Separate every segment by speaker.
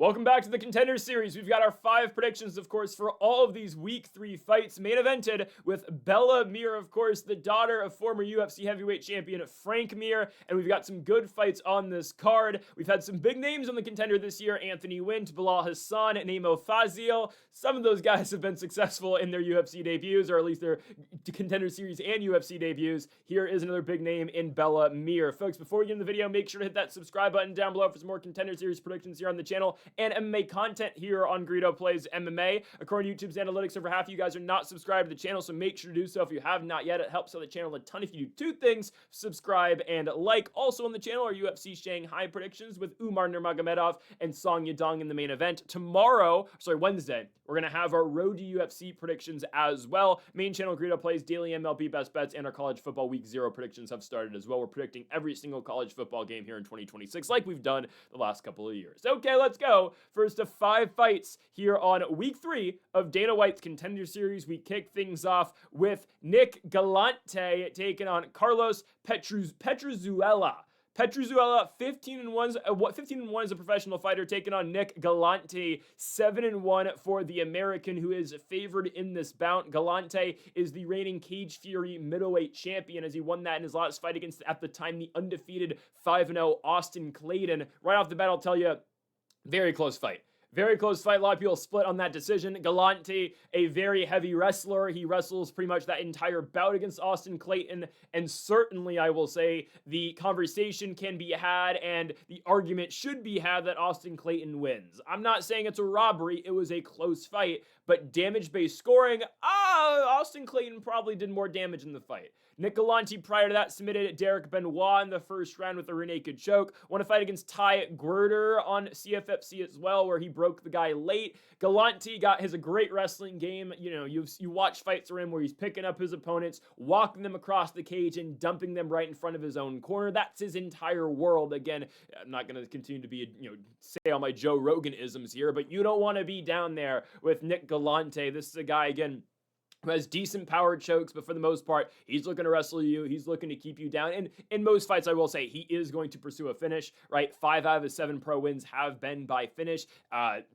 Speaker 1: Welcome back to the Contender Series. We've got our 5 predictions, of course, for all of these Week 3 fights, main evented with Bella Mir, of course, the daughter of former UFC heavyweight champion Frank Mir, and we've got some good fights on this card. We've had some big names on the Contender this year: Anthony Wint, Bilal Hassan, Namo Fazil. Some of those guys have been successful in their UFC debuts, or at least their Contender Series and UFC debuts. Here is another big name in Bella Mir. Folks, before we get into the video, make sure to hit that subscribe button down below for some more Contender Series predictions here on the channel and MMA content here on Greedo Plays MMA. According to YouTube's analytics, over half of you guys are not subscribed to the channel, so make sure to do so if you have not yet. It helps out the channel a ton if you do 2 things: subscribe and like. Also on the channel are UFC Shanghai predictions with Umar Nurmagomedov and Song Yadong in the main event. Wednesday, we're going to have our Road to UFC predictions as well. Main channel Greedo Plays daily MLB best bets, and our college football week 0 predictions have started as well. We're predicting every single college football game here in 2026 like we've done the last couple of years. Okay, let's go. First of 5 fights here on week 3 of Dana White's Contender Series. We kick things off with Nick Galanti taking on Carlos Petruzzella. Petruzzella, 15-1 as a professional fighter, taking on Nick Galanti, 7-1 for the American, who is favored in this bout. Galanti is the reigning Cage Fury middleweight champion, as he won that in his last fight against, at the time, the undefeated 5-0 Austin Clayton. Right off the bat, I'll tell you, very close fight. Very close fight. A lot of people split on that decision. Galanti, a very heavy wrestler. He wrestles pretty much that entire bout against Austin Clayton. And certainly, I will say, the conversation can be had and the argument should be had that Austin Clayton wins. I'm not saying it's a robbery. It was a close fight. But damage-based scoring, Austin Clayton probably did more damage in the fight. Nick Galanti, prior to that, submitted Derek Benoit in the first round with a rear naked choke. Won a fight against Ty Guerter on CFFC as well, where he broke the guy late. Galanti has a great wrestling game. You know, you watch fights for him where he's picking up his opponents, walking them across the cage, and dumping them right in front of his own corner. That's his entire world. Again, I'm not going to continue to be, say all my Joe Rogan-isms here, but you don't want to be down there with Nick Galanti. This is a guy, again, who has decent power chokes, but for the most part, he's looking to wrestle you. He's looking to keep you down. And in most fights, I will say, he is going to pursue a finish, right? 5 out of his 7 pro wins have been by finish.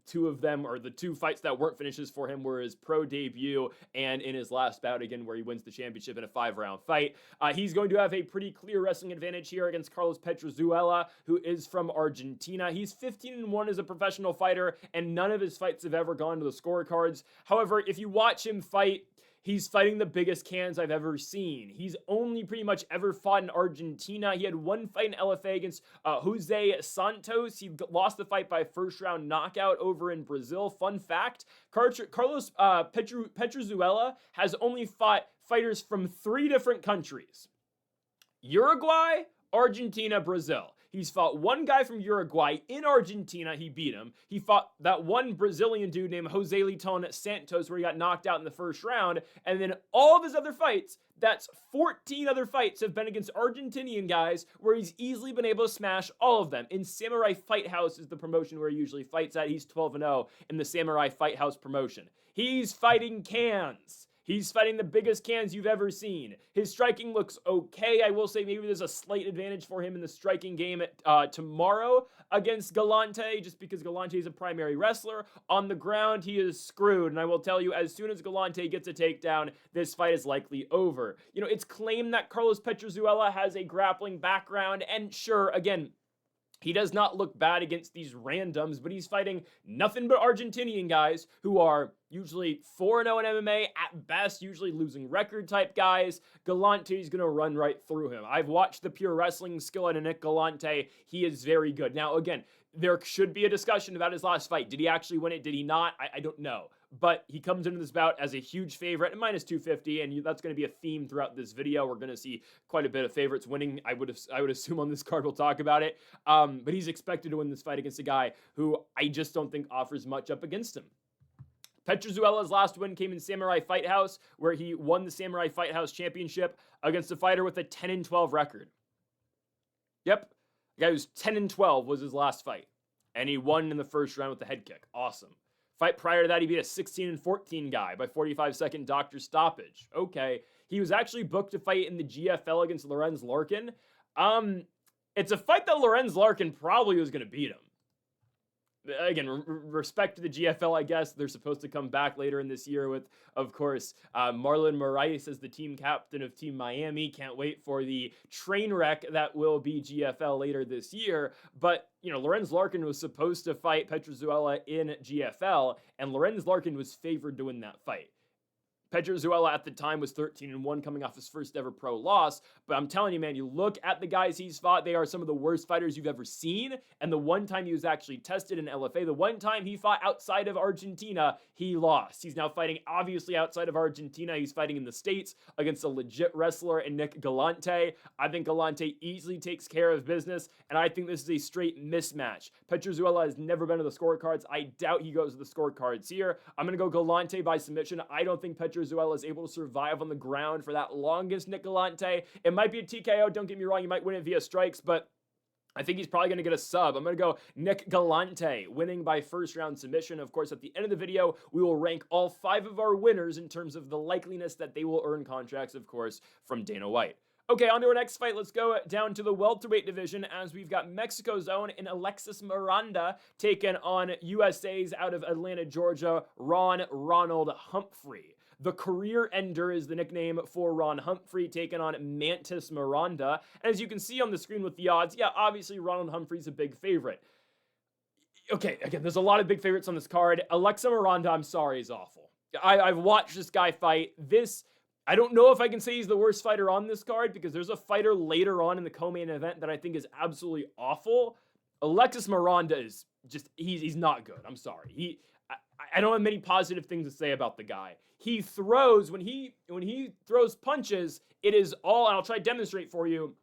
Speaker 1: 2 of them, or the 2 fights that weren't finishes for him, were his pro debut and in his last bout, again, where he wins the championship in a 5-round fight. He's going to have a pretty clear wrestling advantage here against Carlos Petruzzella, who is from Argentina. He's 15-1 as a professional fighter, and none of his fights have ever gone to the scorecards. However, if you watch him fight, he's fighting the biggest cans I've ever seen. He's only pretty much ever fought in Argentina. He had 1 fight in LFA against Jose Santos. He lost the fight by first-round knockout over in Brazil. Fun fact, Carlos Petruzzella has only fought fighters from 3 different countries: Uruguay, Argentina, Brazil. He's fought 1 guy from Uruguay in Argentina. He beat him. He fought that 1 Brazilian dude named Jose Liton Santos, where he got knocked out in the first round. And then all of his other fights, that's 14 other fights, have been against Argentinian guys where he's easily been able to smash all of them. In Samurai Fight House is the promotion where he usually fights at. He's 12-0 in the Samurai Fight House promotion. He's fighting cans. He's fighting the biggest cans you've ever seen. His striking looks okay. I will say maybe there's a slight advantage for him in the striking game tomorrow against Galanti, just because Galanti is a primary wrestler. On the ground, he is screwed. And I will tell you, as soon as Galanti gets a takedown, this fight is likely over. It's claimed that Carlos Petruzzella has a grappling background. And sure, again, he does not look bad against these randoms, but he's fighting nothing but Argentinian guys who are usually 4-0 in MMA, at best, usually losing record type guys. Galanti is going to run right through him. I've watched the pure wrestling skill out of Nick Galanti. He is very good. Now, again, there should be a discussion about his last fight. Did he actually win it? Did he not? I don't know. But he comes into this bout as a huge favorite at -250, and that's going to be a theme throughout this video. We're going to see quite a bit of favorites winning. I would assume on this card we'll talk about it. But he's expected to win this fight against a guy who I just don't think offers much up against him. Petruzzella's last win came in Samurai Fight House, where he won the Samurai Fight House championship against a fighter with a 10-12 record. Yep, the guy who's 10-12 was his last fight, and he won in the first round with the head kick. Awesome. Fight prior to that, he beat a 16-14 guy by 45-second doctor stoppage. Okay. He was actually booked to fight in the GFL against Lorenz Larkin. It's a fight that Lorenz Larkin probably was going to beat him. again, respect to the GFL, I guess. They're supposed to come back later in this year with, of course, Marlon Moraes as the team captain of Team Miami. Can't wait for the train wreck that will be GFL later this year. But, you know, Lorenz Larkin was supposed to fight Petruzzella in GFL, and Lorenz Larkin was favored to win that fight. Petruzzella at the time was 13-1 coming off his first ever pro loss, but I'm telling you, man, you look at the guys he's fought, they are some of the worst fighters you've ever seen, and the one time he was actually tested in LFA, the one time he fought outside of Argentina, he lost. He's now fighting obviously outside of Argentina, he's fighting in the States against a legit wrestler in Nick Galanti. I think Galanti easily takes care of business, and I think this is a straight mismatch. Petruzzella has never been to the scorecards. I doubt he goes to the scorecards here. I'm going to go Galanti by submission. I don't think Petruzzella is able to survive on the ground for that long against Nick Galanti. It might be a TKO, don't get me wrong, you might win it via strikes, but I think he's probably going to get a sub. I'm going to go Nick Galanti, winning by first round submission. Of course, at the end of the video, we will rank all 5 of our winners in terms of the likeliness that they will earn contracts, of course, from Dana White. Okay, on to our next fight. Let's go down to the welterweight division as we've got Mexico's own in Alexis Miranda taking on USA's out of Atlanta, Georgia, Ronald Humphrey. The career ender is the nickname for Ron Humphrey, taking on Mantis Miranda. And as you can see on the screen with the odds, yeah, obviously Ronald Humphrey's a big favorite. Okay, again, there's a lot of big favorites on this card. Alexa Miranda, I'm sorry, is awful. I've watched this guy fight. I don't know if I can say he's the worst fighter on this card because there's a fighter later on in the co-main event that I think is absolutely awful. Alexis Miranda is just, he's not good. I'm sorry. I don't have many positive things to say about the guy. He throws, when he throws punches, it is all, and I'll try to demonstrate for you,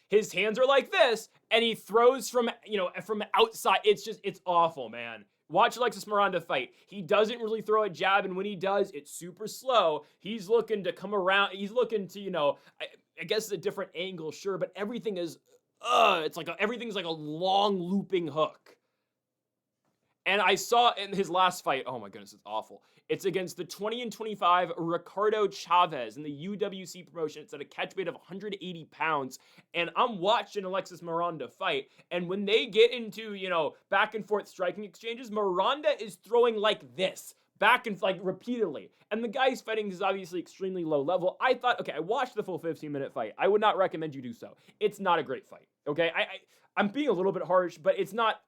Speaker 1: his hands are like this, and he throws from outside. It's awful, man. Watch Alexis Miranda fight. He doesn't really throw a jab, and when he does, it's super slow. He's looking to come around. He's looking to, I guess it's a different angle, sure, but everything is, everything's like a long looping hook. And I saw in his last fight, oh my goodness, it's awful. It's against the 20-25 Ricardo Chavez in the UWC promotion. It's at a catch weight of 180 pounds. And I'm watching Alexis Miranda fight. And when they get into, back and forth striking exchanges, Miranda is throwing like this. Back and repeatedly. And the guy he's fighting is obviously extremely low level. I thought, okay, I watched the full 15-minute fight. I would not recommend you do so. It's not a great fight. Okay, I'm being a little bit harsh, but it's not,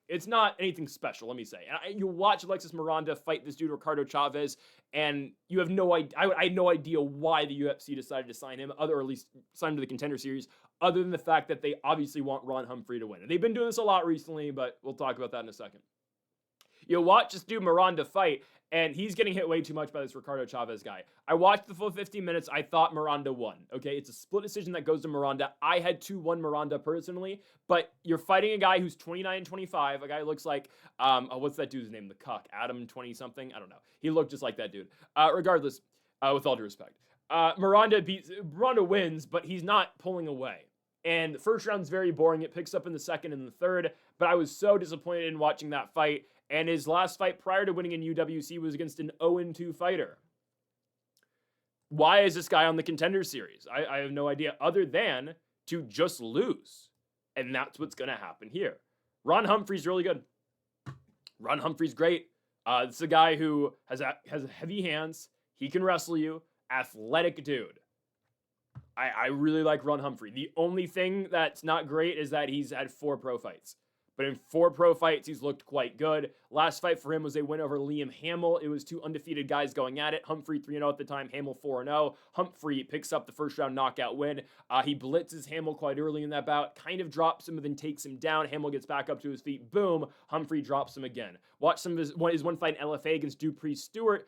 Speaker 1: it's not anything special, let me say. You watch Alexis Miranda fight this dude, Ricardo Chavez, and you have no idea, I had no idea why the UFC decided to sign him, or at least sign him to the Contender Series, other than the fact that they obviously want Ron Humphrey to win. And they've been doing this a lot recently, but we'll talk about that in a second. You watch this dude Miranda fight, and he's getting hit way too much by this Ricardo Chavez guy. I watched the full 15 minutes. I thought Miranda won. Okay, it's a split decision that goes to Miranda. I had 2-1 Miranda personally, but you're fighting a guy who's 29-25. A guy who looks like, what's that dude's name? The cuck, Adam 20-something? I don't know. He looked just like that dude. Regardless, with all due respect, Miranda wins, but he's not pulling away. And the first round's very boring. It picks up in the second and the third, but I was so disappointed in watching that fight. And his last fight prior to winning in UWC was against an 0-2 fighter. Why is this guy on the Contender Series? I have no idea, other than to just lose. And that's what's going to happen here. Ron Humphrey's really good. Ron Humphrey's great. This is a guy who has heavy hands. He can wrestle you. Athletic dude. I really like Ron Humphrey. The only thing that's not great is that he's had 4 pro fights. But in 4 pro fights, he's looked quite good. Last fight for him was a win over Liam Hamill. It was 2 undefeated guys going at it. Humphrey 3-0 at the time, Hamill 4-0. Humphrey picks up the first round knockout win. He blitzes Hamill quite early in that bout, kind of drops him and then takes him down. Hamill gets back up to his feet. Boom. Humphrey drops him again. Watch some of his one fight in LFA against Dupree Stewart.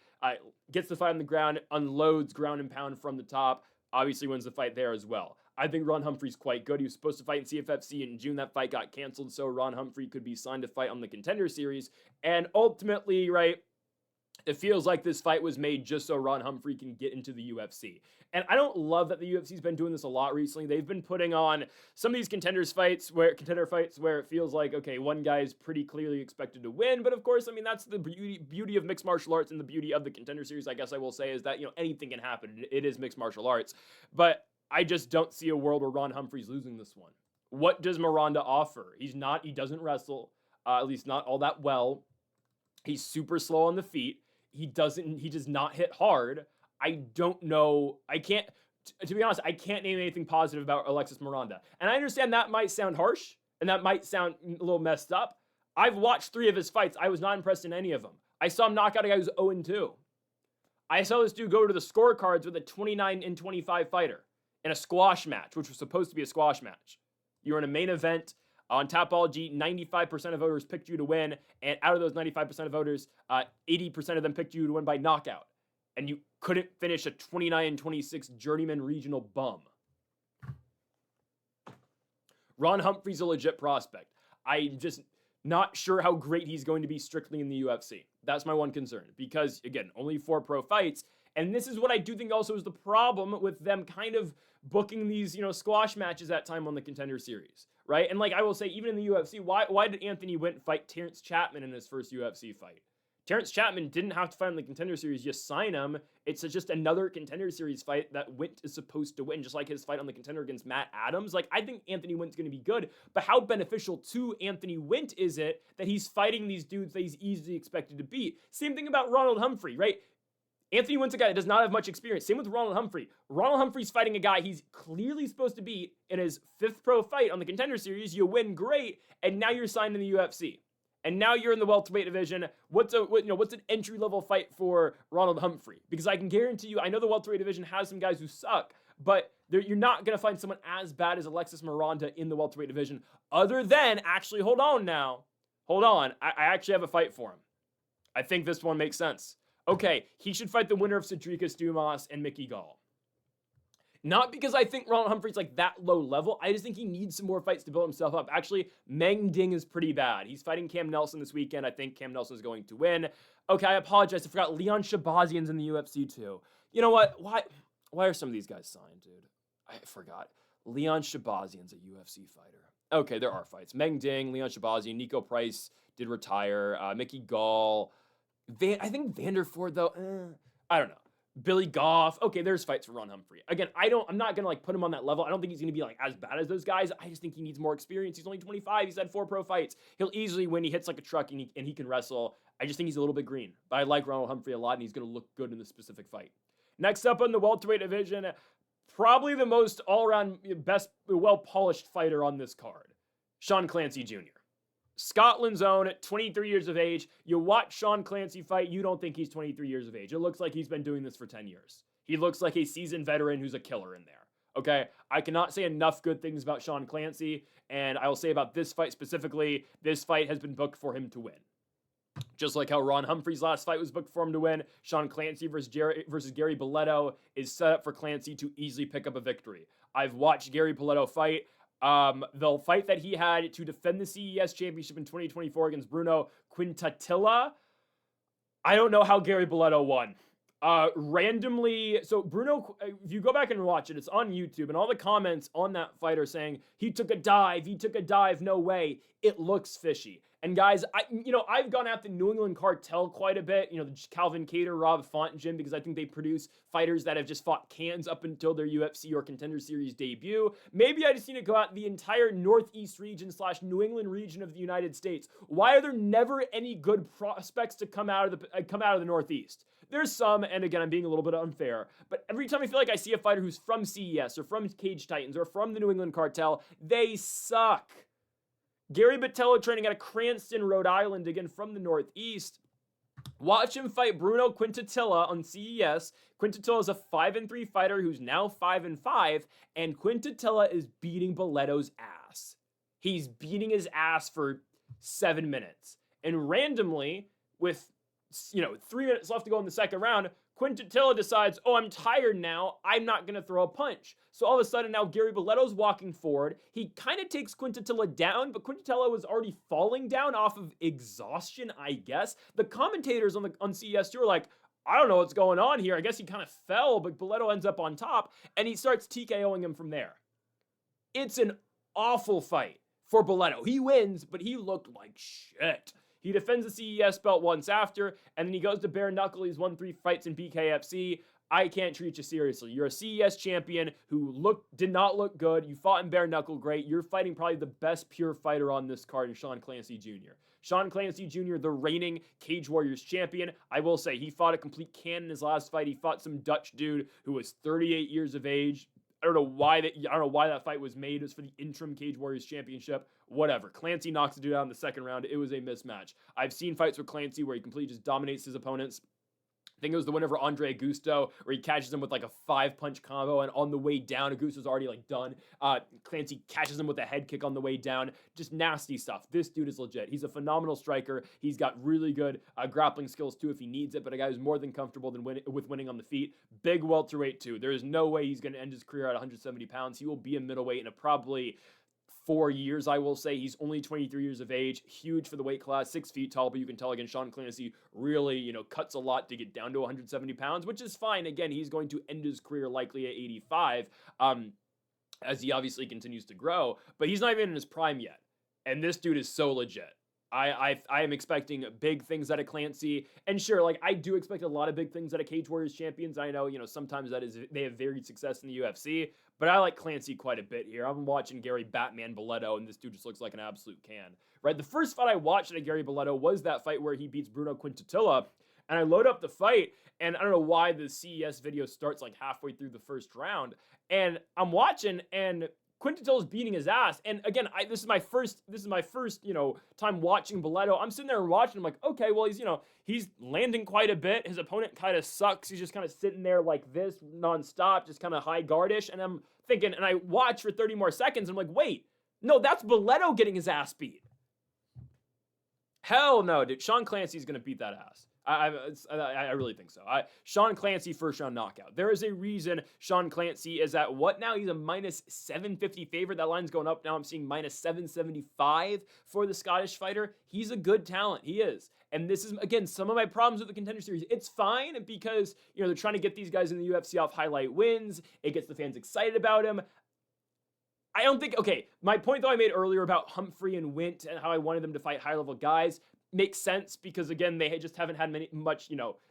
Speaker 1: Gets the fight on the ground, unloads ground and pound from the top. Obviously wins the fight there as well. I think Ron Humphrey's quite good. He was supposed to fight in CFFC in June. That fight got canceled, so Ron Humphrey could be signed to fight on the Contender Series. And ultimately, right, it feels like this fight was made just so Ron Humphrey can get into the UFC. And I don't love that the UFC's been doing this a lot recently. They've been putting on some of these contender fights where it feels like, okay, one guy is pretty clearly expected to win. But of course, I mean, that's the beauty of mixed martial arts and the beauty of the Contender Series, I guess I will say, is that, anything can happen. It is mixed martial arts. But I just don't see a world where Ron Humphrey's losing this one. What does Miranda offer? He doesn't wrestle. at least not all that well. He's super slow on the feet. He does not hit hard. I don't know. To be honest, I can't name anything positive about Alexis Miranda. And I understand that might sound harsh and that might sound a little messed up. I've watched 3 of his fights. I was not impressed in any of them. I saw him knock out a guy who's 0-2. I saw this dude go to the scorecards with a 29-25 fighter in a squash match, which was supposed to be a squash match. You were in a main event. On Tapology, 95% of voters picked you to win, and out of those 95% of voters, 80% of them picked you to win by knockout. And you couldn't finish a 29-26 journeyman regional bum. Ron Humphrey's a legit prospect. I'm just not sure how great he's going to be strictly in the UFC. That's my one concern, because, again, only 4 pro fights, and this is what I do think also is the problem with them kind of booking these, squash matches at time on the Contender Series, right? And I will say, even in the UFC, why did Anthony Wint fight Terrence Chapman in his first UFC fight? Terrence Chapman didn't have to fight on the Contender Series, just sign him. It's just another Contender Series fight that Wint is supposed to win, just like his fight on the Contender against Matt Adams. I think Anthony Wint's going to be good, but how beneficial to Anthony Wint is it that he's fighting these dudes that he's easily expected to beat? Same thing about Ronald Humphrey, right? Anthony Wint's a guy that does not have much experience. Same with Ronald Humphrey. Ronald Humphrey's fighting a guy he's clearly supposed to beat in his 5th pro fight on the Contender Series. You win, great, and now you're signed in the UFC. And now you're in the welterweight division. What's an entry-level fight for Ronald Humphrey? Because I can guarantee you, I know the welterweight division has some guys who suck, but you're not going to find someone as bad as Alexis Miranda in the welterweight division, other than, actually, hold on, I actually have a fight for him. I think this one makes sense. Okay, he should fight the winner of Cedricus Dumas and Mickey Gall. Not because I think Ronald Humphrey's that low level. I just think he needs some more fights to build himself up. Actually, Meng Ding is pretty bad. He's fighting Cam Nelson this weekend. I think Cam Nelson is going to win. Okay, I apologize. I forgot Leon Shabazian's in the UFC too. You know what? Why are some of these guys signed, dude? I forgot. Leon Shabazian's a UFC fighter. Okay, there are fights. Meng Ding, Leon Shabazian, Nico Price did retire. Mickey Gall. I think Vanderford, though, I don't know. Billy Goff. Okay, there's fights for Ron Humphrey. Again, I'm not going to put him on that level. I don't think he's going to be as bad as those guys. I just think he needs more experience. He's only 25. He's had 4 pro fights. He'll easily win. He hits like a truck and he can wrestle. I just think he's a little bit green. But I like Ronald Humphrey a lot, and he's going to look good in this specific fight. Next up in the welterweight division, probably the most all-around best, well-polished fighter on this card, Sean Clancy Jr. Scotland's own, 23 years of age. You watch Sean Clancy fight, you don't think he's 23 years of age. It looks like he's been doing this for 10 years. He looks like a seasoned veteran who's a killer in there. Okay, I cannot say enough good things about Sean Clancy, and I will say about this fight specifically, this fight has been booked for him to win. Just like how Ron Humphrey's last fight was booked for him to win, Sean Clancy versus Gary Balletto is set up for Clancy to easily pick up a victory. I've watched Gary Balletto fight. The fight that he had to defend the CES championship in 2024 against Bruno Quintatilla, I don't know how Gary Balletto won. Randomly, so Bruno, if you go back and watch it, it's on YouTube, and all the comments on that fight are saying, he took a dive, no way. It looks fishy. And guys, I've gone at the New England cartel quite a bit, the Calvin Cater, Rob Font gym, because I think they produce fighters that have just fought cans up until their UFC or Contender Series debut. Maybe I just need to go out the entire Northeast region / New England region of the United States. Why are there never any good prospects to come out of the Northeast? There's some, and again, I'm being a little bit unfair, but every time I feel like I see a fighter who's from CES or from Cage Titans or from the New England cartel, they suck. Gary Batello training out of Cranston, Rhode Island, again from the Northeast. Watch him fight Bruno Quintatilla on CES. Quintatilla is a 5-3 fighter who's now 5-5, and Quintatilla is beating Balletto's ass. He's beating his ass for 7 minutes. And randomly, with 3 minutes left to go in the second round, Quintatilla decides, I'm tired now. I'm not going to throw a punch. So all of a sudden now Gary Balletto's walking forward. He kind of takes Quintatilla down, but Quintatilla was already falling down off of exhaustion, I guess. The commentators on CES2 are like, I don't know what's going on here. I guess he kind of fell, but Balletto ends up on top, and he starts TKOing him from there. It's an awful fight for Balletto. He wins, but he looked like shit. He defends the CES belt once after, and then he goes to bare knuckle. He's won 3 fights in BKFC. I can't treat you seriously. You're a CES champion who did not look good. You fought in bare knuckle, great. You're fighting probably the best pure fighter on this card in Sean Clancy Jr. Sean Clancy Jr., the reigning Cage Warriors champion. I will say, he fought a complete can in his last fight. He fought some Dutch dude who was 38 years of age. I don't know why that fight was made. It was for the interim Cage Warriors championship. Whatever. Clancy knocks the dude out in the second round. It was a mismatch. I've seen fights with Clancy where he completely just dominates his opponents. I think it was the win over Andre Augusto, where he catches him with like a 5-punch combo, and on the way down, Augusto's already like done. Clancy catches him with a head kick on the way down. Just nasty stuff. This dude is legit. He's a phenomenal striker. He's got really good grappling skills too if he needs it, but a guy who's more than comfortable with winning on the feet. Big welterweight too. There is no way he's going to end his career at 170 pounds. He will be a middleweight in a probably 4 years, I will say. He's only 23 years of age, huge for the weight class, 6 feet tall, but you can tell, again, Sean Clancy really, cuts a lot to get down to 170 pounds, which is fine. Again, he's going to end his career likely at 85, as he obviously continues to grow, but he's not even in his prime yet, and this dude is so legit. I am expecting big things out of Clancy, and sure, I do expect a lot of big things out of Cage Warriors champions. I know, sometimes they have varied success in the UFC, but I like Clancy quite a bit here. I'm watching Gary Batman Balletto, and this dude just looks like an absolute can, right? The first fight I watched at Gary Balletto was that fight where he beats Bruno Quintitilla, and I load up the fight, and I don't know why the CES video starts halfway through the first round, and I'm watching, and Quintitilla's beating his ass, and again, this is my first, time watching Balletto. I'm sitting there watching. I'm like, okay, well, he's landing quite a bit. His opponent kind of sucks. He's just kind of sitting there like this nonstop, just kind of high guardish. And I'm thinking, and I watch for 30 more seconds. And I'm like, wait, no, that's Balletto getting his ass beat. Hell no, dude. Sean Clancy's gonna beat that ass. I really think so. Sean Clancy first round knockout. There is a reason Sean Clancy is at what now? He's a minus 750 favorite. That line's going up now. I'm seeing minus 775 for the Scottish fighter. He's a good talent. He is. And this is, again, some of my problems with the Contender Series. It's fine because, they're trying to get these guys in the UFC off highlight wins. It gets the fans excited about him. I don't think, okay, my point though I made earlier about Humphrey and Wint and how I wanted them to fight high-level guys makes sense because, again, they just haven't had they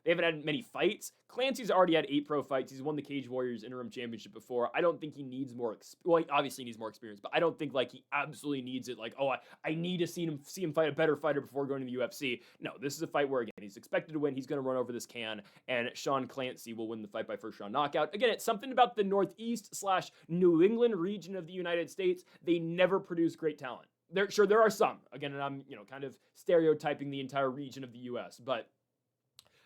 Speaker 1: haven't had many fights. Clancy's already had 8 pro fights. He's won the Cage Warriors interim championship before. I don't think he needs more, he obviously needs more experience, but I don't think, he absolutely needs it. I need to see him fight a better fighter before going to the UFC. No, this is a fight where, again, he's expected to win. He's going to run over this can, and Sean Clancy will win the fight by first round knockout. Again, it's something about the Northeast/New England region of the United States. They never produce great talent. There are some, again, and I'm, kind of stereotyping the entire region of the U.S., but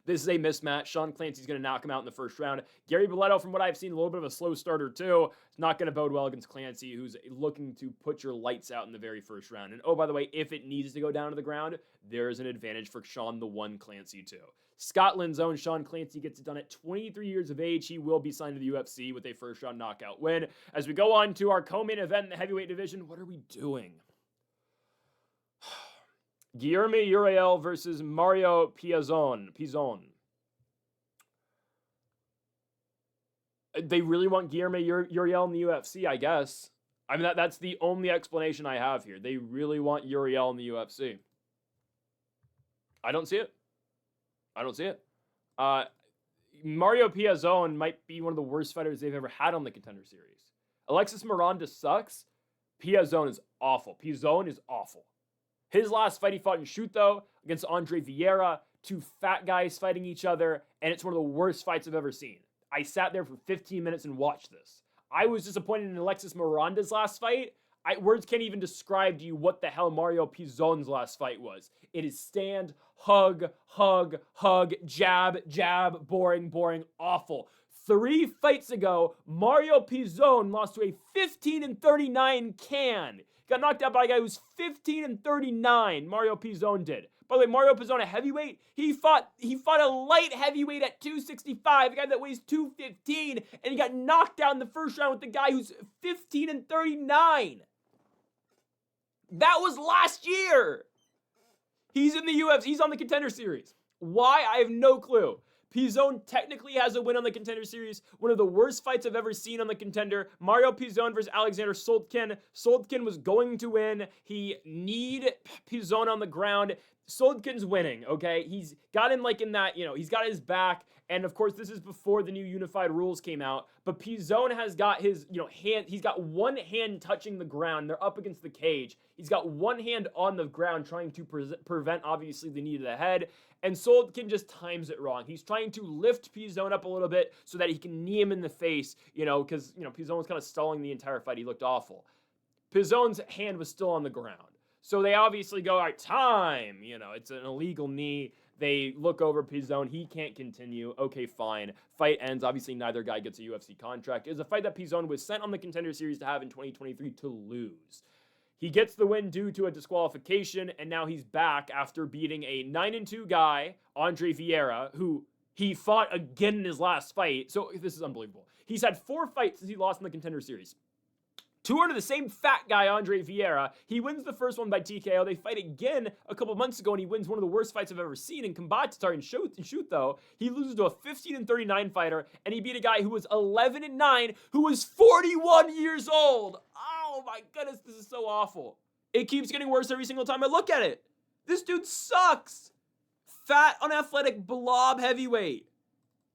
Speaker 1: this is a mismatch. Sean Clancy's going to knock him out in the first round. Gary Balletto, from what I've seen, a little bit of a slow starter too. It's not going to bode well against Clancy, who's looking to put your lights out in the very first round. And oh, by the way, if it needs to go down to the ground, there is an advantage for Sean the One Clancy too. Scotland's own Sean Clancy gets it done at 23 years of age. He will be signed to the UFC with a first round knockout win. As we go on to our co-main event in the heavyweight division, what are we doing? Guilherme Uriel versus Mario Piazzon. They really want Guilherme Uriel in the UFC, I guess. I mean, that's the only explanation I have here. They really want Uriel in the UFC. I don't see it. Mario Piazzon might be one of the worst fighters they've ever had on the Contender Series. Alexis Miranda sucks. Piazzon is awful. His last fight, he fought in Shuto against Andre Vieira, 2 fat guys fighting each other, and it's one of the worst fights I've ever seen. I sat there for 15 minutes and watched this. I was disappointed in Alexis Miranda's last fight. Words can't even describe to you what the hell Mario Piazzon's last fight was. It is stand, hug, jab, boring, awful. 3 fights ago, Mario Piazzon lost to a 15-39 can. Got knocked out by a guy who's 15-39. Mario Piazzon did. By the way, Mario Piazzon, a heavyweight. He fought a light heavyweight at 265, a guy that weighs 215, and he got knocked out in the first round with the guy who's 15-39. That was last year. He's in the UFC. He's on the Contender Series. Why? I have no clue. Piazzon technically has a win on the Contender Series. One of the worst fights I've ever seen on the Contender. Mario Piazzon versus Alexander Soltkin. Soltkin was going to win. He kneed Piazzon on the ground. Soldkin's winning, okay? He's got him like in that, he's got his back. And of course, this is before the new unified rules came out. But Piazzon has got his, hand. He's got one hand touching the ground. They're up against the cage. He's got one hand on the ground trying to prevent, obviously, the knee to the head. And Soldkin just times it wrong. He's trying to lift Piazzon up a little bit so that he can knee him in the face, because, Piazzon was kind of stalling the entire fight. He looked awful. Piazzon's hand was still on the ground. So they obviously go, all right, time. It's an illegal knee. They look over Piazzon. He can't continue. Okay, fine. Fight ends. Obviously, neither guy gets a UFC contract. It was a fight that Piazzon was sent on the Contender Series to have in 2023 to lose. He gets the win due to a disqualification, and now he's back after beating a 9-2 guy, Andre Vieira, who he fought again in his last fight. So this is unbelievable. He's had 4 fights since he lost in the Contender Series. 2 are to the same fat guy, Andre Vieira. He wins the first one by TKO. They fight again a couple months ago, and he wins one of the worst fights I've ever seen in combat. Shoot, though. He loses to a 15-39 fighter, and he beat a guy who was 11-9, who was 41 years old. Oh my goodness, this is so awful. It keeps getting worse every single time I look at it. This dude sucks. Fat, unathletic, blob heavyweight.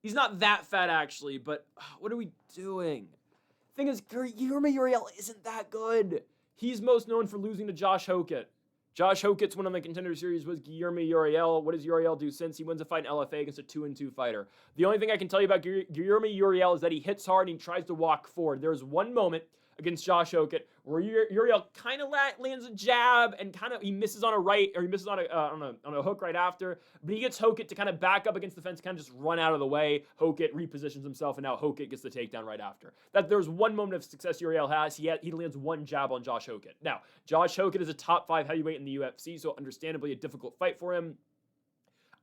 Speaker 1: He's not that fat, actually, but what are we doing? Thing is, Uriel isn't that good. He's most known for losing to Josh Hokett. Josh Hokett's win on the Contender Series was Uriel. What does Uriel do since? He wins a fight in LFA against a 2-2 fighter. The only thing I can tell you about Uriel is that he hits hard and he tries to walk forward. There's one moment against Josh Hokett where Uriel kind of lands a jab and he misses on a right, or he misses on a hook right after, but he gets Hokett to kind of back up against the fence, kind of just run out of the way. Hokett repositions himself, and now Hokett gets the takedown right after. There's one moment of success Uriel has. He lands one jab on Josh Hokett. Now, Josh Hokett is a top 5 heavyweight in the UFC, so understandably a difficult fight for him.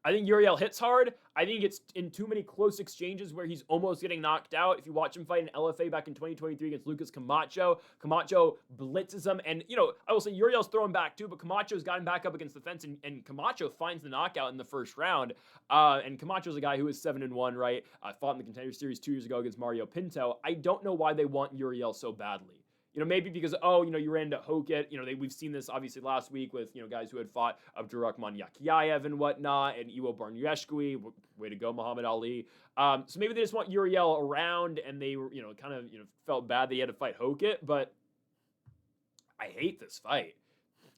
Speaker 1: I think Uriel hits hard. I think it's in too many close exchanges where he's almost getting knocked out. If you watch him fight in LFA back in 2023 against Lucas Camacho, Camacho blitzes him. And, I will say Uriel's throwing back too, but Camacho's got him back up against the fence, and Camacho finds the knockout in the first round. And Camacho's a guy who is 7-1, right? Fought in the Contender Series 2 years ago against Mario Pinto. I don't know why they want Uriel so badly. Maybe because, you ran into Hokett. We've seen this obviously last week with, guys who had fought Abdurrahman Yakiayev and whatnot, and Iwo Barnieshkui. Way to go, Muhammad Ali. So maybe they just want Uriel around, and they were, felt bad they had to fight Hokett, but I hate this fight.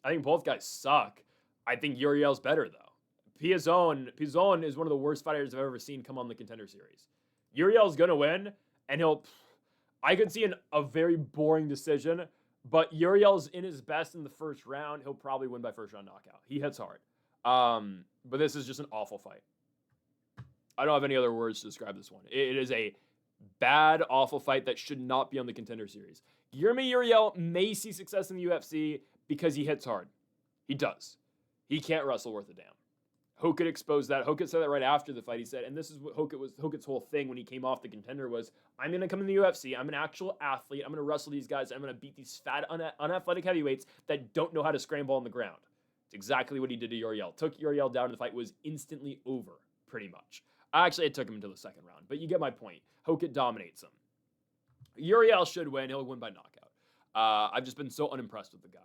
Speaker 1: I think both guys suck. I think Uriel's better, though. Piazzon is one of the worst fighters I've ever seen come on the Contender Series. Uriel's going to win, and I could see a very boring decision, but Uriel's in his best in the first round. He'll probably win by first round knockout. He hits hard. But this is just an awful fight. I don't have any other words to describe this one. It is a bad, awful fight that should not be on the Contender Series. Uriel may see success in the UFC because he hits hard. He does. He can't wrestle worth a damn. Hokett exposed that. Hokett said that right after the fight. He said, and this is what Hokett's whole thing when he came off the Contender was, I'm going to come in the UFC. I'm an actual athlete. I'm going to wrestle these guys. I'm going to beat these fat, unathletic heavyweights that don't know how to scramble on the ground. It's exactly what he did to Uriel. Took Uriel down, and the fight was instantly over, pretty much. Actually, it took him until the second round, but you get my point. Hokett dominates him. Uriel should win. He'll win by knockout. I've just been so unimpressed with the guy.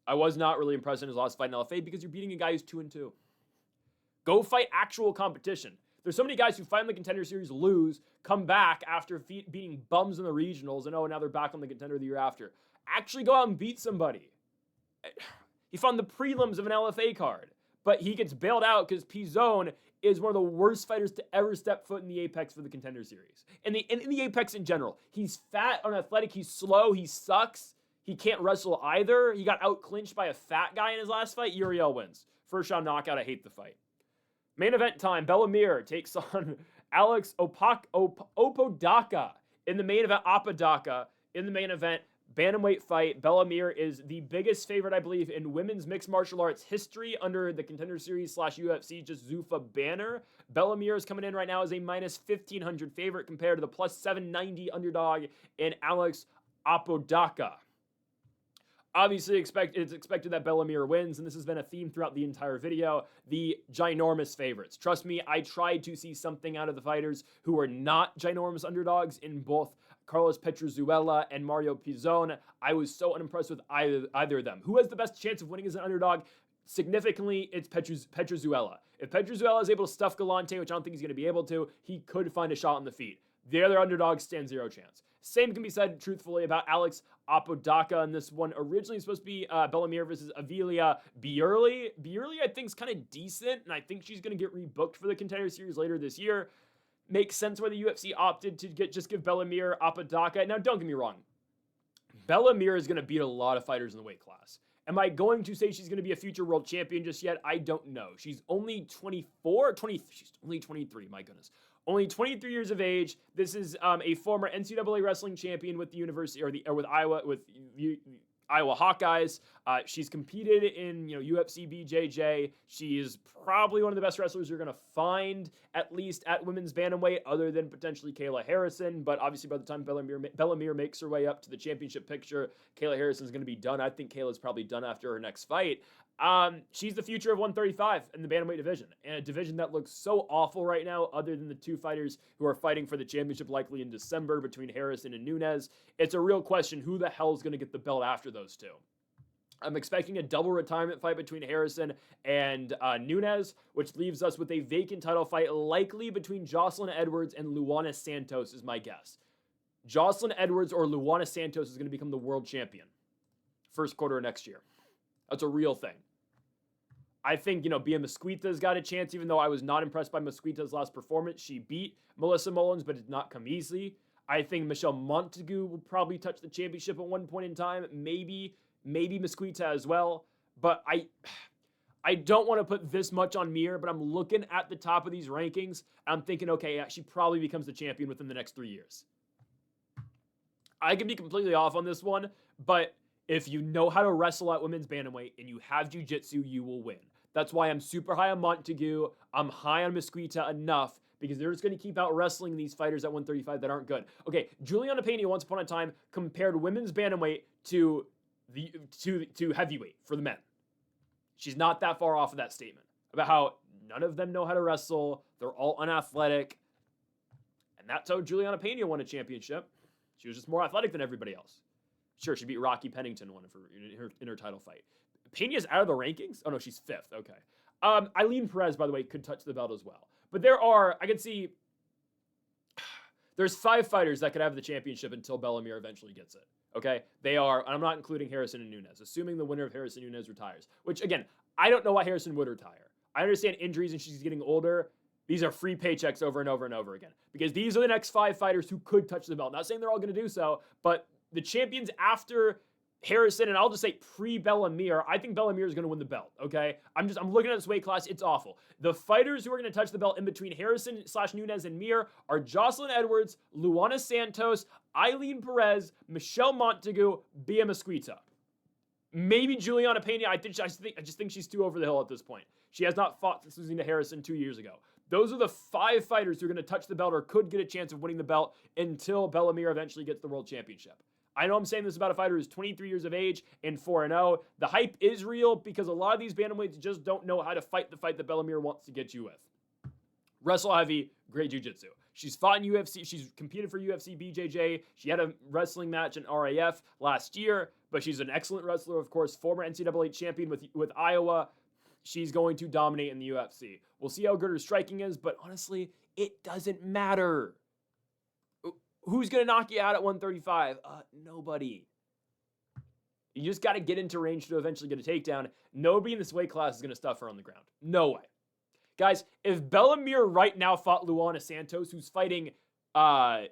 Speaker 1: I was not really impressed in his last fight in LFA because you're beating a guy who's 2-2. Go fight actual competition. There's so many guys who fight in the Contender Series, lose, come back after beating bums in the regionals, and now they're back on the Contender the year after. Actually go out and beat somebody. He found the prelims of an LFA card, but he gets bailed out because Piazzon is one of the worst fighters to ever step foot in the Apex for the Contender Series. And in the Apex in general. He's fat, unathletic, he's slow, he sucks. He can't wrestle either. He got out-clinched by a fat guy in his last fight. Uriel wins. First round knockout. I hate the fight. Main event time, Bellamir takes on Alex Apodaca in the main event. Apodaca in the main event. Bantamweight fight. Bellamir is the biggest favorite, I believe, in women's mixed martial arts history under the Contender Series / UFC, just Zuffa banner. Bellamir is coming in right now as a minus 1,500 favorite compared to the plus 790 underdog in Alex Apodaca. Obviously, it's expected that Bellamir wins, and this has been a theme throughout the entire video. The ginormous favorites. Trust me, I tried to see something out of the fighters who are not ginormous underdogs in both Carlos Petruzzella and Mario Piazzon. I was so unimpressed with either of them. Who has the best chance of winning as an underdog? significantly, it's Petruzzella. If Petruzzella is able to stuff Galanti, which I don't think he's going to be able to, he could find a shot on the feet. The other underdogs stand zero chance. Same can be said, truthfully, about Alex Apodaca in this one. Originally supposed to be Bellamir versus Avilia Bierli. Bierli, I think, is kind of decent, and I think she's going to get rebooked for the Contender Series later this year. Makes sense why the UFC opted to just give Bellamir Apodaca. Now, don't get me wrong. Bellamir is going to beat a lot of fighters in the weight class. Am I going to say she's going to be a future world champion just yet? I don't know. She's only 24, she's only 23, my goodness. Only 23 years of age. This is a former NCAA wrestling champion with the university, or with Iowa Hawkeyes. She's competed in UFC BJJ. She is probably one of the best wrestlers you're going to find, at least at women's bantamweight, other than potentially Kayla Harrison. But obviously, by the time Bellamir makes her way up to the championship picture, Kayla Harrison's going to be done. I think Kayla's probably done after her next fight. She's the future of 135 in the bantamweight division, and a division that looks so awful right now, other than the two fighters who are fighting for the championship likely in December between Harrison and Nunes. It's a real question who the hell is going to get the belt after those two. I'm expecting a double retirement fight between Harrison and Nunes, which leaves us with a vacant title fight likely between Jocelyn Edwards and Luana Santos is my guess. Jocelyn Edwards or Luana Santos is going to become the world champion first quarter of next year. That's a real thing. I think, Bia Mesquita's got a chance, even though I was not impressed by Mesquita's last performance. She beat Melissa Mullins, but did not come easily. I think Michelle Montague will probably touch the championship at one point in time. Maybe Mesquita as well. But I don't want to put this much on Mir, but I'm looking at the top of these rankings. I'm thinking, okay, yeah, she probably becomes the champion within the next 3 years. I could be completely off on this one, but if you know how to wrestle at women's bantamweight and you have jiu-jitsu, you will win. That's why I'm super high on Montague. I'm high on Mesquita enough because they're just going to keep out wrestling these fighters at 135 that aren't good. Okay, Juliana Pena once upon a time compared women's bantamweight to heavyweight for the men. She's not that far off of that statement about how none of them know how to wrestle. They're all unathletic. And that's how Juliana Pena won a championship. She was just more athletic than everybody else. Sure, she beat Rocky Pennington in her title fight. Pena's out of the rankings? Oh, no, she's 5th. Okay. Eileen Perez, by the way, could touch the belt as well. But there's 5 fighters that could have the championship until Bellamir eventually gets it. Okay? They are, and I'm not including Harrison and Nunes, assuming the winner of Harrison Nunes retires. Which, again, I don't know why Harrison would retire. I understand injuries and she's getting older. These are free paychecks over and over and over again. Because these are the next 5 fighters who could touch the belt. Not saying they're all going to do so, but the champions after Harrison, and I'll just say pre-Bellamir, I think Bellamir is going to win the belt, okay? I'm looking at this weight class. It's awful. The fighters who are going to touch the belt in between Harrison/Nunes and Mir are Jocelyn Edwards, Luana Santos, Eileen Perez, Michelle Montague, Bia Mesquita. Maybe Juliana Pena. I just think she's too over the hill at this point. She has not fought since losing to Harrison 2 years ago. Those are the 5 fighters who are going to touch the belt or could get a chance of winning the belt until Bellamir eventually gets the world championship. I know I'm saying this about a fighter who's 23 years of age and 4-0. The hype is real because a lot of these bantamweights just don't know how to fight the fight that Bellamir wants to get you with. Wrestle heavy, great jiu-jitsu. She's fought in UFC. She's competed for UFC BJJ. She had a wrestling match in RAF last year, but she's an excellent wrestler, of course. Former NCAA champion with Iowa. She's going to dominate in the UFC. We'll see how good her striking is, but honestly, it doesn't matter. Who's going to knock you out at 135? Nobody. You just got to get into range to eventually get a takedown. Nobody in this weight class is going to stuff her on the ground. No way. Guys, if Bellamir right now fought Luana Santos, who's fighting, oh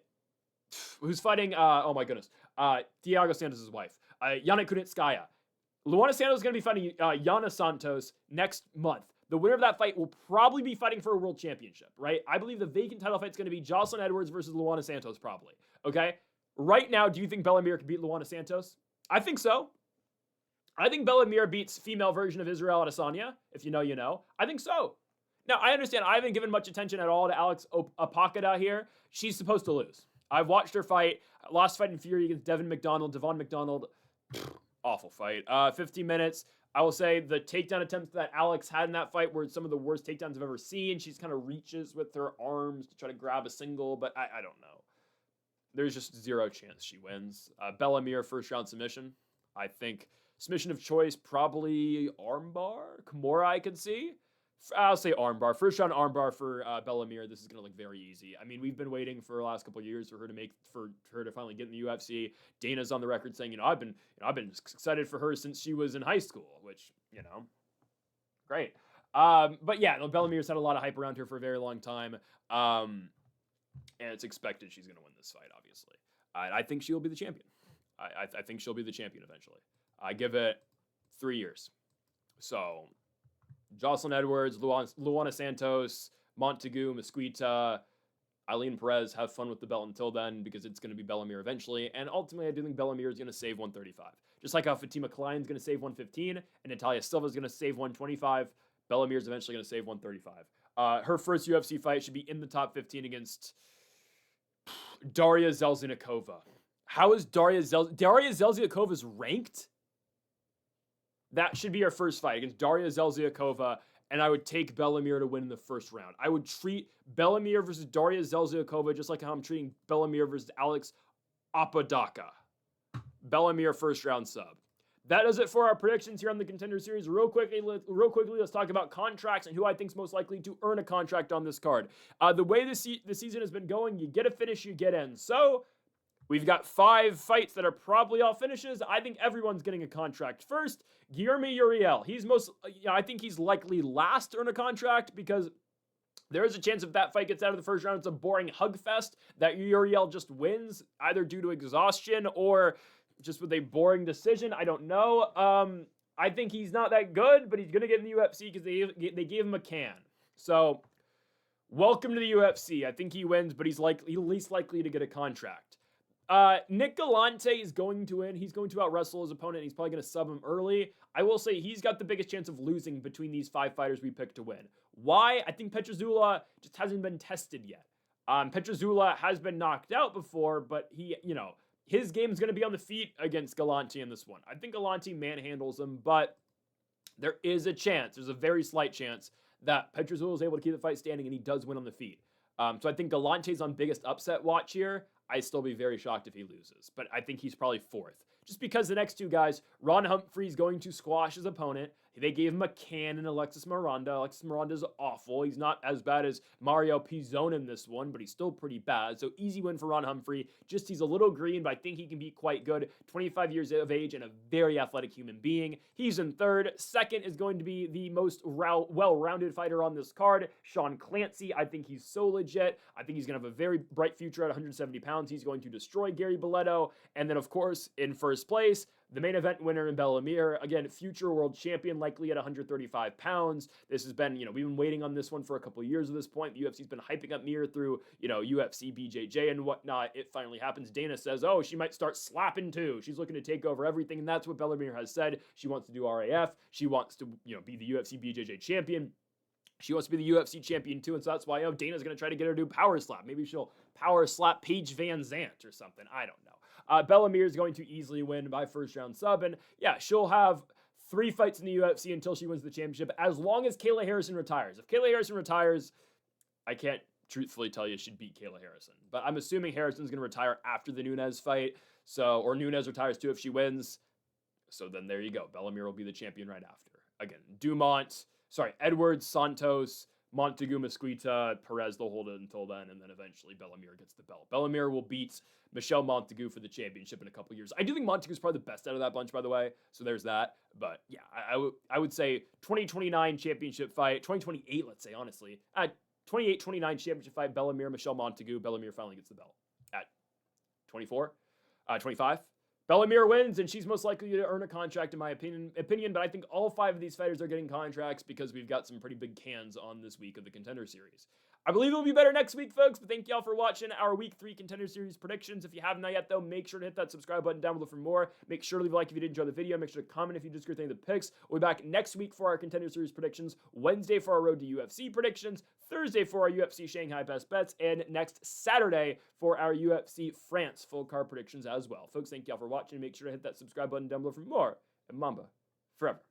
Speaker 1: my goodness, Thiago Santos' wife, Yana Kunitskaya. Luana Santos is going to be fighting Yana Santos next month. The winner of that fight will probably be fighting for a world championship, right? I believe the vacant title fight is going to be Jocelyn Edwards versus Luana Santos, probably. Okay? Right now, do you think Bellamir could beat Luana Santos? I think so. I think Bellamir beats female version of Israel Adesanya. If you know, you know. I think so. Now, I understand I haven't given much attention at all to Alex Apodaca here. She's supposed to lose. I've watched her fight. Lost fight in Fury against Devon McDonald. Awful fight. 15 minutes. I will say the takedown attempts that Alex had in that fight were some of the worst takedowns I've ever seen. She's kind of reaches with her arms to try to grab a single, but I don't know. There's just zero chance she wins. Bellamir first round submission. I think Submission of choice, probably armbar. Kimura, I could see. I'll say armbar. First round armbar for Bella Mir. This is gonna look very easy. I mean, we've been waiting for the last couple of years for her to finally get in the UFC. Dana's on the record saying, I've been excited for her since she was in high school, which great. But yeah, Bella Mir's had a lot of hype around her for a very long time, and it's expected she's gonna win this fight. Obviously, I think she'll be the champion. I think she'll be the champion eventually. I give it 3 years. So. Jocelyn Edwards, Luana Santos, Montagu, Mesquita, Eileen Perez, have fun with the belt until then because it's going to be Bella Mir eventually. And ultimately, I do think Bella Mir is going to save 135. Just like how Fatima Klein's going to save 115 and Natalia Silva is going to save 125, Bella Mir is eventually going to save 135. Her first UFC fight should be in the top 15 against Daria Zelznikova. How is Daria Zelznikov's ranked? That should be her first fight against Daria Zelzniakova, and I would take Bella Mir to win in the first round. I would treat Bella Mir versus Daria Zelzniakova just like how I'm treating Bella Mir versus Alex Apodaca. Bella Mir first round sub. That does it for our predictions here on the Contender Series. Real quickly, let's talk about contracts and who I think is most likely to earn a contract on this card. The way the season has been going, you get a finish, you get in. So we've got 5 fights that are probably all finishes. I think everyone's getting a contract. First, Guilherme Uriel. I think he's likely last to earn a contract because there is a chance if that fight gets out of the first round, it's a boring hug fest that Uriel just wins, either due to exhaustion or just with a boring decision. I don't know. I think he's not that good, but he's going to get in the UFC because they gave him a can. So, welcome to the UFC. I think he wins, but he's least likely to get a contract. Nick Galanti is going to win. He's going to out-wrestle his opponent. He's probably going to sub him early. I will say he's got the biggest chance of losing between these 5 fighters we picked to win. Why? I think Petruzzella just hasn't been tested yet. Petruzzella has been knocked out before, but his game is going to be on the feet against Galanti in this one. I think Galanti manhandles him, but there is a chance, there's a very slight chance, that Petruzzella is able to keep the fight standing and he does win on the feet. So I think Galanti's on biggest upset watch here. I'd still be very shocked if he loses, but I think he's probably 4th. Just because the next 2 guys, Ron Humphrey's going to squash his opponent. They gave him a can in Alexis Miranda. Alexis Miranda's awful. He's not as bad as Mario Piazzon in this one, but he's still pretty bad. So easy win for Ron Humphrey. Just he's a little green, but I think he can be quite good. 25 years of age and a very athletic human being. He's in 3rd. 2nd is going to be the most well-rounded fighter on this card, Sean Clancy. I think he's so legit. I think he's going to have a very bright future at 170 pounds. He's going to destroy Gary Balletto. And then, of course, in first place, the main event winner in Bella Mir, again, future world champion, likely at 135 pounds. This has been, we've been waiting on this one for a couple of years at this point. The UFC's been hyping up Mir through, UFC, BJJ, and whatnot. It finally happens. Dana says, she might start slapping too. She's looking to take over everything, and that's what Bella Mir has said. She wants to do RAF. She wants to, be the UFC, BJJ champion. She wants to be the UFC champion too, and so that's why Dana's going to try to get her to do power slap. Maybe she'll power slap Paige Van Zant or something. I don't know. Bella Mir is going to easily win by first round sub, and yeah, she'll have 3 fights in the UFC until she wins the championship, as long as Kayla Harrison retires. If Kayla Harrison retires, I can't truthfully tell you she'd beat Kayla Harrison, but I'm assuming Harrison's going to retire after the Nunes fight, or Nunes retires too if she wins, so then there you go. Bella Mir will be the champion right after. Again, Edwards, Santos, Montagu, Mesquita, Perez, they'll hold it until then, and then eventually Bella Mir gets the belt. Bella Mir will beat Michelle Montagu for the championship in a couple years. I do think Montagu's probably the best out of that bunch, by the way, so there's that. But yeah, I would say 2029 championship fight, 2028, let's say, honestly. 28-29 championship fight, Bella Mir, Michelle Montagu. Bella Mir finally gets the belt. At 25. Bella Mir wins, and she's most likely to earn a contract, in my opinion, but I think all 5 of these fighters are getting contracts because we've got some pretty big cans on this week of the Contender Series. I believe it'll be better next week, folks, but thank y'all for watching our Week 3 Contender Series predictions. If you haven't yet, though, make sure to hit that subscribe button down below for more. Make sure to leave a like if you did enjoy the video. Make sure to comment if you disagree with any of the picks. We'll be back next week for our Contender Series predictions, Wednesday for our Road to UFC predictions, Thursday for our UFC Shanghai Best Bets, and next Saturday for our UFC France full card predictions as well. Folks, thank y'all for watching. Make sure to hit that subscribe button down below for more. And Mamba forever.